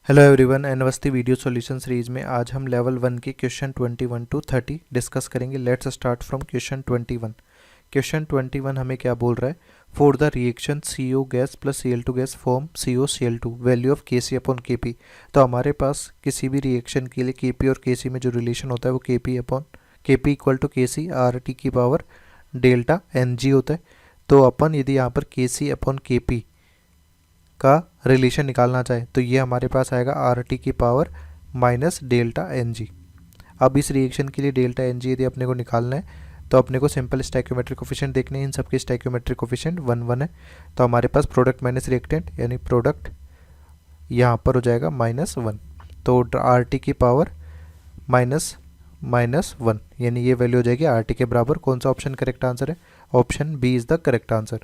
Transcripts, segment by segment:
Hello everyone, नमस्ते। Video solution series में आज हम लेवल 1 के क्वेश्चन 21 टू 30 डिस्कस करेंगे। Let's start from question 21। Question 21 हमें क्या बोल रहा है? For the reaction CO gas plus Cl2 gas form COCl2 value of Kc upon Kp। तो हमारे पास किसी भी रिएक्शन के लिए Kp और Kc में जो रिलेशन होता है वो Kp upon Kp equal to Kc RT की पावर डेल्टा Ng होता है। तो अपन यदि यहाँ पर Kc अपॉन Kp का रिलेशन निकालना चाहे तो ये हमारे पास आएगा RT की पावर माइनस डेल्टा Ng। अब इस रिएक्शन के लिए डेल्टा Ng यदि अपने को निकालना है तो अपने को सिंपल स्टैक्योमेट्रिक कोफिशिएंट देखने हैं। इन सबके स्टैक्योमेट्रिक कोफिशिएंट 1 है। तो हमारे पास प्रोडक्ट माइनस रिएक्टेंट यानी प्रोडक्ट यहाँ पर हो जाएगा -1। तो RT की पावर -1 यानी ये वैल्यू हो जाएगी RT के बराबर। कौन सा ऑप्शन करेक्ट आंसर है? Option B is the correct answer.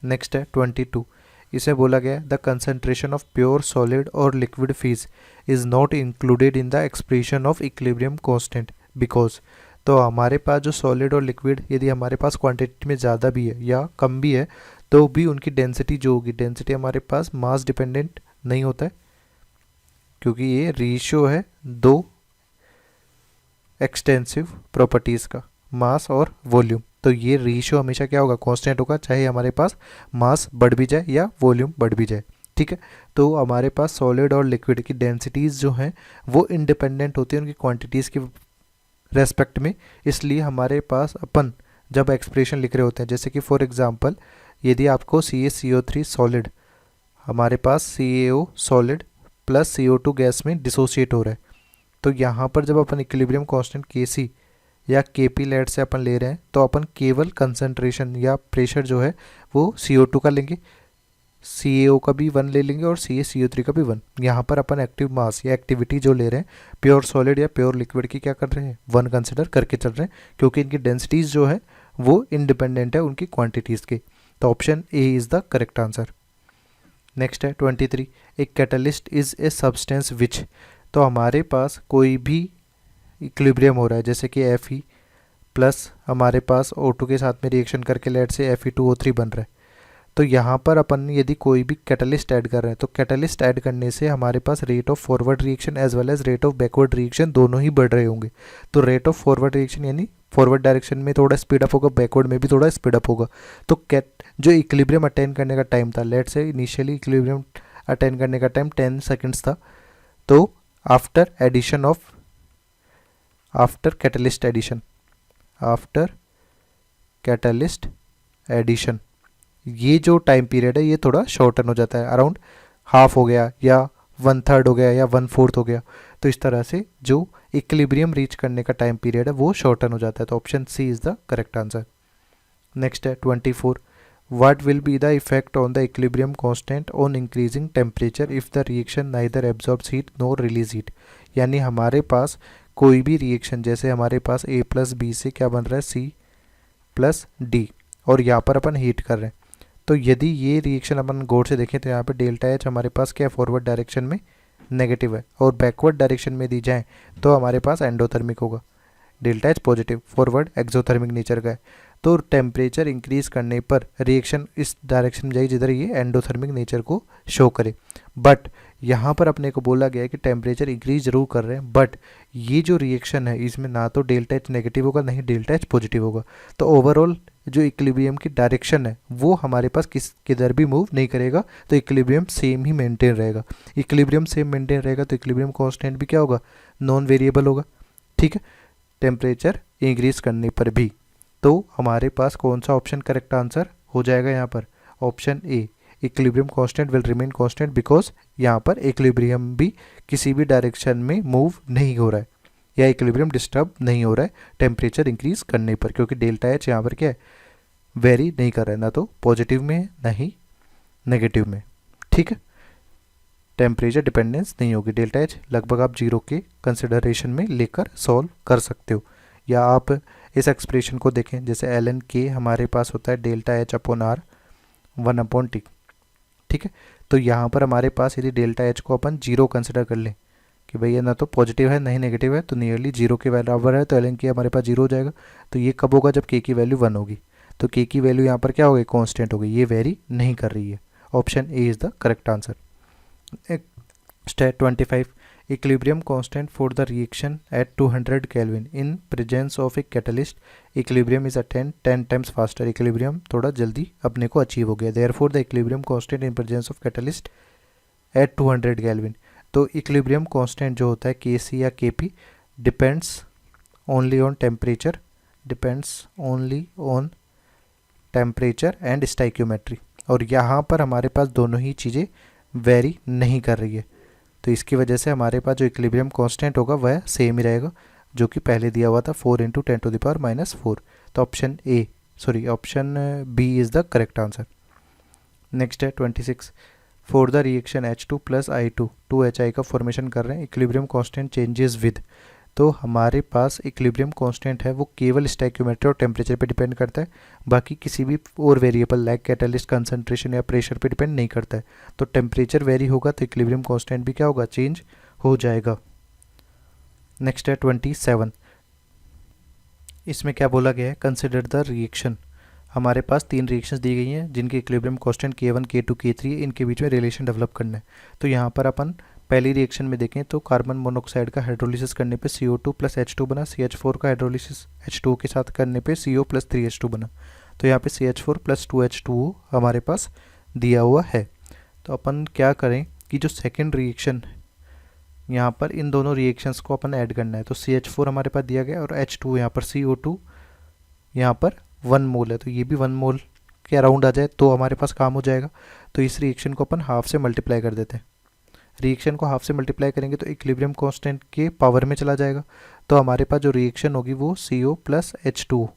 Next है 22। इसे बोला गया है the concentration of pure solid और liquid phase is not included in the expression of equilibrium constant because. तो हमारे पास जो सॉलिड और लिक्विड यदि हमारे पास क्वांटिटी में ज़्यादा भी है या कम भी है तो भी उनकी डेंसिटी जो होगी, डेंसिटी हमारे पास मास डिपेंडेंट नहीं होता है क्योंकि ये रेशियो है दो एक्सटेंसिव प्रॉपर्टीज़ का, मास और वॉल्यूम। तो ये रेशियो हमेशा क्या होगा? कांस्टेंट होगा, चाहे हमारे पास मास बढ़ भी जाए या वॉल्यूम बढ़ भी जाए। ठीक है। तो हमारे पास सॉलिड और लिक्विड की डेंसिटीज़ जो हैं वो इंडिपेंडेंट होती हैं उनकी क्वांटिटीज़ की रेस्पेक्ट में। इसलिए हमारे पास अपन जब एक्सप्रेशन लिख रहे होते हैं, जैसे कि फॉर एग्जांपल यदि आपको CaCO3 सॉलिड, हमारे पास CaO solid plus CO2 gas में डिसोसिएट हो रहा है, तो यहाँ पर जब अपन इक्विलिब्रियम कांस्टेंट Kc या Kp लेट से अपन ले रहे हैं तो अपन केवल कंसंट्रेशन या प्रेशर जो है वो CO2 का लेंगे, CaO का भी 1 ले लेंगे और CaCO3 का भी 1। यहाँ पर अपन एक्टिव मास या एक्टिविटी जो ले रहे हैं प्योर सॉलिड या प्योर लिक्विड की क्या कर रहे हैं? 1 कंसिडर करके चल रहे हैं क्योंकि इनकी डेंसिटीज़ जो है वो इंडिपेंडेंट है उनकी क्वान्टिटीज़ के। तो option A is the correct answer. Next है 23। A catalyst is a substance which. तो हमारे पास कोई भी इक्विलिब्रियम हो रहा है, जैसे कि Fe प्लस हमारे पास O2 के साथ में रिएक्शन करके लेट से Fe2O3 बन रहा है। तो यहाँ पर अपन यदि कोई भी कैटलिस्ट ऐड कर रहे हैं तो कैटलिस्ट ऐड करने से हमारे पास rate of forward reaction as well as rate of backward reaction दोनों ही बढ़ रहे होंगे। तो रेट ऑफ फॉरवर्ड रिएक्शन यानी फॉरवर्ड डायरेक्शन में थोड़ा स्पीड अप होगा, बैकवर्ड में भी थोड़ा स्पीड अप होगा। तो जो इक्विलिब्रियम अटेन करने का टाइम था, लेट से इनिशियली इक्विलिब्रियम अटेन करने का टाइम 10 सेकेंड्स था, तो after addition of after catalyst addition ये जो टाइम पीरियड है ये थोड़ा शॉर्टन हो जाता है, अराउंड हाफ हो गया या 1/3 हो गया या 1/4 हो गया। तो इस तरह से जो इक्विलिब्रियम रीच करने का टाइम पीरियड है वो शॉर्टन हो जाता है। तो option C is the correct answer. Next है 24। What will be the effect on the equilibrium constant on increasing temperature if the reaction neither absorbs heat nor release heat। यानी हमारे पास कोई भी रिएक्शन, जैसे हमारे पास A प्लस बी से क्या बन रहा है C प्लस डी, और यहाँ पर अपन हीट कर रहे हैं, तो यदि ये रिएक्शन अपन गौर से देखें तो यहाँ पर डेल्टा एच हमारे पास क्या फॉरवर्ड डायरेक्शन में नेगेटिव है और बैकवर्ड डायरेक्शन में दी जाए तो हमारे पास एंडोथर्मिक होगा। Delta H positive, forward exothermic nature का है। तो टेम्परेचर इंक्रीज करने पर रिएक्शन इस डायरेक्शन में जाएगी जिधर ये एंडोथर्मिक नेचर को शो करे। बट यहाँ पर अपने को बोला गया है कि टेम्परेचर इंक्रीज जरूर कर रहे हैं, बट ये जो रिएक्शन है इसमें ना तो डेल्टा एच नेगेटिव होगा ना ही डेल्टा एच पॉजिटिव होगा। तो ओवरऑल जो इक्विलिब्रियम की डायरेक्शन है वो हमारे पास किधर भी मूव नहीं करेगा, तो इक्विलिब्रियम सेम ही मेंटेन रहेगा। इक्विलिब्रियम सेम मेंटेन रहेगा तो इक्विलिब्रियम कांस्टेंट भी क्या होगा? नॉन वेरिएबल होगा। ठीक है, टेम्परेचर इंक्रीज करने पर भी। तो हमारे पास कौन सा ऑप्शन करेक्ट आंसर हो जाएगा यहाँ पर? Option A, equilibrium constant will remain constant because यहाँ पर इक्विलिब्रियम भी किसी भी डायरेक्शन में मूव नहीं हो रहा है या इक्विलिब्रियम डिस्टर्ब नहीं हो रहा है टेम्परेचर इंक्रीज करने पर, क्योंकि डेल्टा एच यहाँ पर क्या है? वेरी नहीं कर रहा है, ना तो पॉजिटिव में ना ही नेगेटिव में। ठीक है, टेम्परेचर डिपेंडेंस नहीं होगी। डेल्टा एच लगभग आप 0 के कंसिडरेशन में लेकर सॉल्व कर सकते हो। या आप इस एक्सप्रेशन को देखें, जैसे ln k हमारे पास होता है delta H upon are 1/t। ठीक है, तो यहाँ पर हमारे पास यदि डेल्टा एच को अपन 0 कंसिडर कर लें कि भाई ये ना तो पॉजिटिव है ना ही नेगेटिव है, तो नियरली 0 के बराबर है, तो ln k हमारे पास 0 हो जाएगा। तो ये कब होगा? जब k की वैल्यू 1 होगी। तो k की वैल्यू यहाँ पर क्या होगी? कांस्टेंट होगी, ये वेरी नहीं कर रही है। Option A is the correct answer. Step 25. Equilibrium constant for the reaction at 200 Kelvin in presence of a catalyst. Equilibrium is attained 10 times faster. Equilibrium थोड़ा जल्दी अपने को अचीव हो गया. Therefore the equilibrium constant in presence of catalyst at 200 Kelvin. तो equilibrium constant जो होता है Kc या Kp depends only on temperature, depends only on temperature and stoichiometry. और यहाँ पर हमारे पास दोनों ही चीज़ें वेरी नहीं कर रही है, तो इसकी वजह से हमारे पास जो इक्विलिब्रियम कांस्टेंट होगा वह सेम ही रहेगा जो कि पहले दिया हुआ था 4 इंटू 10⁻⁻⁴. तो option B is the correct answer. Next है 26. For the reaction H2 plus I2 2HI का फॉर्मेशन कर रहे हैं. Equilibrium constant changes with. तो हमारे पास इक्विलिब्रियम कांस्टेंट है वो केवल स्टोइकियोमेट्री और टेम्परेचर पे डिपेंड करता है, बाकी किसी भी और वेरिएबल लाइक कैटलिस्ट कंसंट्रेशन या प्रेशर पे डिपेंड नहीं करता है. तो टेम्परेचर वेरी होगा तो इक्विलिब्रियम कांस्टेंट भी क्या होगा, चेंज हो जाएगा. नेक्स्ट है 27. इसमें क्या बोला गया है, कंसिडर द रिएक्शन. हमारे पास 3 रिएक्शंस दी गई हैं जिनके equilibrium constant K1 K2 K3 है. इनके बीच में रिलेशन डेवलप करना है. तो यहाँ पर अपन पहली रिएक्शन में देखें तो कार्बन मोनोऑक्साइड का हाइड्रोलिसिस करने पे CO2 प्लस H2 बना. CH4 का हाइड्रोलिसिस H2 के साथ करने पे CO प्लस 3H2 बना. तो यहाँ पे CH4 प्लस 2H2O हमारे पास दिया हुआ है. तो अपन क्या करें कि जो सेकेंड रिएक्शन यहाँ पर इन दोनों रिएक्शंस को अपन ऐड करना है. तो CH4 हमारे पास दिया गया और H2 यहाँ पर CO2 यहाँ पर 1 मोल है, तो ये भी 1 मोल के अराउंड आ जाए तो हमारे पास काम हो जाएगा. तो इस रिएक्शन को अपन हाफ से मल्टीप्लाई कर देते हैं. रिएक्शन को हाफ से मल्टीप्लाई करेंगे तो इक्विलिब्रियम कांस्टेंट के पावर में चला जाएगा. तो हमारे पास जो रिएक्शन होगी वो CO प्लस H2,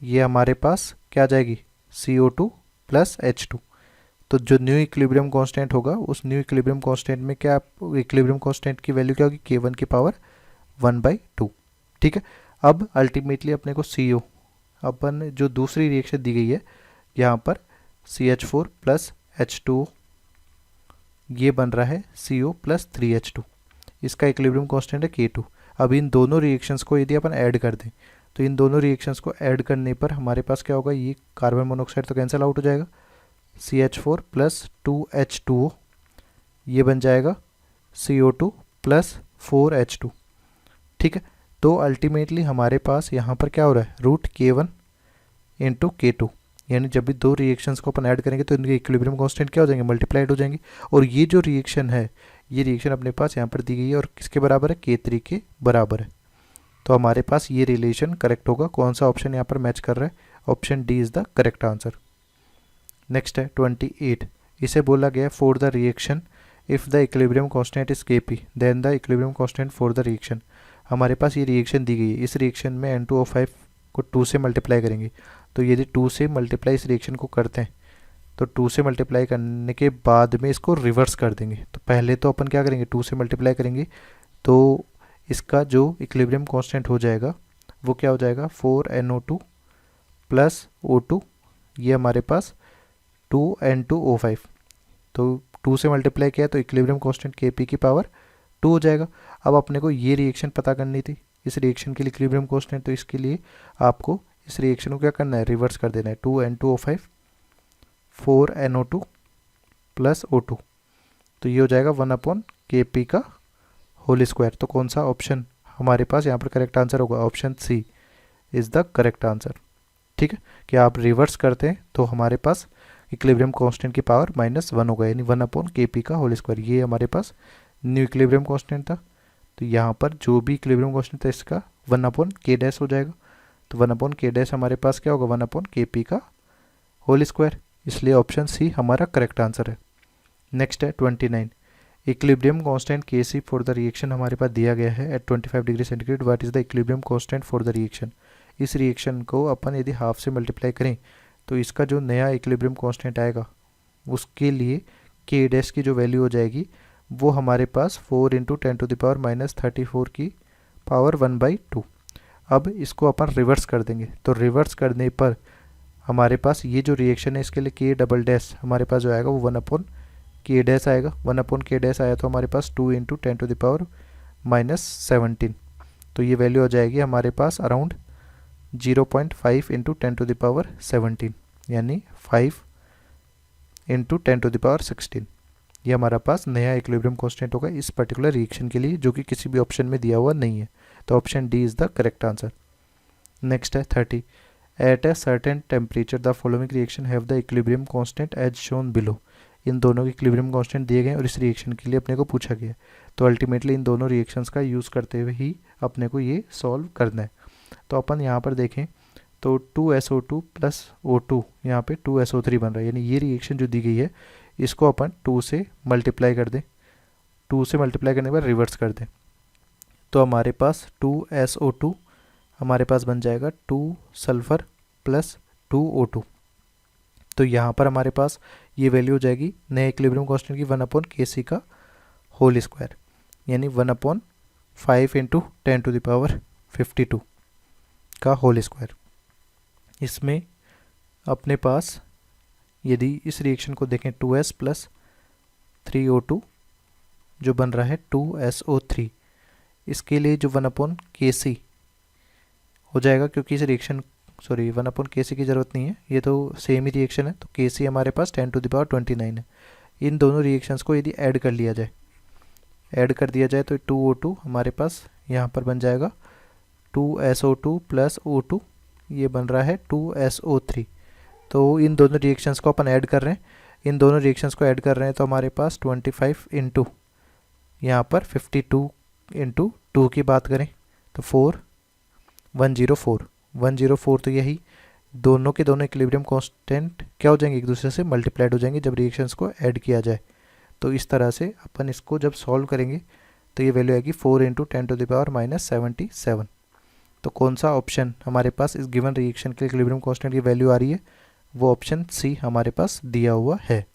ये हमारे पास क्या आ जाएगी, CO2 प्लस H2. तो जो न्यू इक्विलिब्रियम कांस्टेंट होगा उस न्यू इक्विलिब्रियम कांस्टेंट में क्या, इक्विलिब्रियम कांस्टेंट की वैल्यू क्या होगी, K1 की पावर 1/2. ठीक है. अब अल्टीमेटली अपने को CO, अपन जो दूसरी रिएक्शन दी गई है यहाँ पर CH4 प्लस H2, ये बन रहा है CO प्लस 3H2. इसका इक्विलिब्रियम कांस्टेंट है K2. अब इन दोनों रिएक्शंस को यदि अपन ऐड कर दें तो इन दोनों रिएक्शंस को ऐड करने पर हमारे पास क्या होगा, ये कार्बन मोनोऑक्साइड तो कैंसिल आउट हो जाएगा. CH4 प्लस 2H2O ये बन जाएगा CO2 प्लस 4H2. ठीक है. तो अल्टीमेटली हमारे पास यहाँ पर क्या हो रहा है, रूट K1 इंटू K2, यानी जब भी दो रिएक्शंस को अपन ऐड करेंगे तो इनके इक्विलिब्रियम कांस्टेंट क्या हो जाएंगे, मल्टीप्लाइड हो जाएंगे. और ये जो रिएक्शन है, ये रिएक्शन अपने पास यहाँ पर दी गई है और किसके बराबर है, K3 के बराबर है. तो हमारे पास ये रिलेशन करेक्ट होगा. कौन सा ऑप्शन यहाँ पर मैच कर रहा है, option D is the correct answer. Next है 28. इसे बोला गया for the reaction if the equilibrium constant is Kp then the equilibrium constant for the reaction. हमारे पास ये रिएक्शन दी गई है. इस रिएक्शन में N2O5 को 2 से मल्टीप्लाई करेंगे. तो यदि 2 से मल्टीप्लाई इस रिएक्शन को करते हैं तो 2 से मल्टीप्लाई करने के बाद में इसको रिवर्स कर देंगे. तो पहले तो अपन क्या करेंगे, 2 से मल्टीप्लाई करेंगे तो इसका जो इक्विलिब्रियम कांस्टेंट हो जाएगा वो क्या हो जाएगा, 4NO2 प्लस O2, ये हमारे पास 2N2O5. तो 2 से मल्टीप्लाई किया तो इक्विलिब्रियम कांस्टेंट Kp की पावर 2 हो जाएगा. अब अपने को ये रिएक्शन पता करनी थी, इस रिएक्शन के लिए इक्विलिब्रियम कांस्टेंट. तो इसके लिए आपको इस रिएक्शन को क्या करना है, रिवर्स कर देना है. 2N2O5 4NO2 प्लस O2, तो ये हो जाएगा 1/Kp का होल स्क्वायर. तो कौन सा ऑप्शन हमारे पास यहाँ पर करेक्ट आंसर होगा, option C is the correct answer. ठीक है. कि आप रिवर्स करते हैं तो हमारे पास इक्विलिब्रियम कांस्टेंट की पावर -1 होगा, यानी 1/Kp का होल स्क्वायर. ये हमारे पास न्यू इक्विलिब्रियम कांस्टेंट था. तो यहाँ पर जो भी इक्विलिब्रियम कांस्टेंट था इसका 1/K डैश हो जाएगा. तो 1/K डैश हमारे पास क्या होगा, 1/Kp का होल स्क्वायर. इसलिए ऑप्शन सी हमारा करेक्ट आंसर है. नेक्स्ट है 29. Equilibrium constant Kc for the reaction हमारे पास दिया गया है at 25 degree centigrade. What is the equilibrium constant for the reaction. इस रिएक्शन को अपन यदि हाफ से मल्टीप्लाई करें तो इसका जो नया इक्विलिब्रियम कांस्टेंट आएगा उसके लिए K डैश की जो वैल्यू हो जाएगी वो हमारे पास 4 इंटू 10⁻⁻34 की पावर 1/2. अब इसको अपन रिवर्स कर देंगे. तो रिवर्स करने पर हमारे पास ये जो रिएक्शन है इसके लिए K डबल डैश हमारे पास जो आएगा वो 1/K डैश आएगा. 1/K डैश आया तो हमारे पास 2 इंटू 10⁻⁻17. तो ये वैल्यू हो जाएगी हमारे पास अराउंड 0.5 इंटू 10⁻17, यानी 5 इंटू 10⁻16. ये हमारा पास नया इक्विलिब्रियम कांस्टेंट होगा इस पर्टिकुलर रिएक्शन के लिए, जो कि किसी भी ऑप्शन में दिया हुआ नहीं है। तो option D is the correct answer. Next है 30। At a certain temperature the following reaction have the equilibrium constant as shown below. इन दोनों के इक्विलिब्रियम कांस्टेंट दिए गए और इस रिएक्शन के लिए अपने को पूछा गया है। तो अल्टीमेटली इन दोनों रिएक्शंस का यूज़ करते हुए ही अपने को ये सॉल्व करना है। तो अपन यहाँ पर देखें तो 2SO2 प्लस O2 यहाँ पे 2SO3 बन रहा है, यानी ये रिएक्शन जो दी गई है इसको अपन 2 से मल्टीप्लाई कर दें। 2 से मल्टीप्लाई करने के बाद रिवर्स कर दें तो हमारे पास 2SO2 हमारे पास बन जाएगा 2 सल्फ़र प्लस 2O2। तो यहाँ पर हमारे पास ये वैल्यू हो जाएगी नए इक्विलिब्रियम कांस्टेंट की 1/Kc का होल स्क्वायर, यानी 1/5 इंटू 10⁻52 का होल स्क्वायर। इसमें अपने पास यदि इस रिएक्शन को देखें 2S प्लस 3O2 जो बन रहा है 2SO3, इसके लिए जो 1/Kc हो जाएगा, क्योंकि इस रिएक्शन 1/Kc की ज़रूरत नहीं है, ये तो सेम ही रिएक्शन है, तो Kc हमारे पास 10⁻29 है। इन दोनों रिएक्शंस को यदि ऐड कर लिया जाए, ऐड कर दिया जाए तो 2O2 हमारे पास यहाँ पर बन जाएगा 2SO2 प्लस O2, ये बन रहा है 2SO3। तो इन दोनों रिएक्शंस को अपन ऐड कर रहे हैं, इन दोनों रिएक्शंस को ऐड कर रहे हैं तो हमारे पास 25 इंटू यहाँ पर 52 इंटू 2 की बात करें तो 104 तो यही दोनों के दोनों इक्विलिब्रियम कांस्टेंट क्या हो जाएंगे, एक दूसरे से मल्टीप्लाइड हो जाएंगे जब रिएक्शंस को ऐड किया जाए। तो इस तरह से अपन इसको जब सॉल्व करेंगे तो ये वैल्यू आएगी 4 इंटू 10⁻77। तो कौन सा ऑप्शन हमारे पास इस गिवन रिएक्शन के इक्विलिब्रियम कांस्टेंट की वैल्यू आ रही है, वो ऑप्शन सी हमारे पास दिया हुआ है।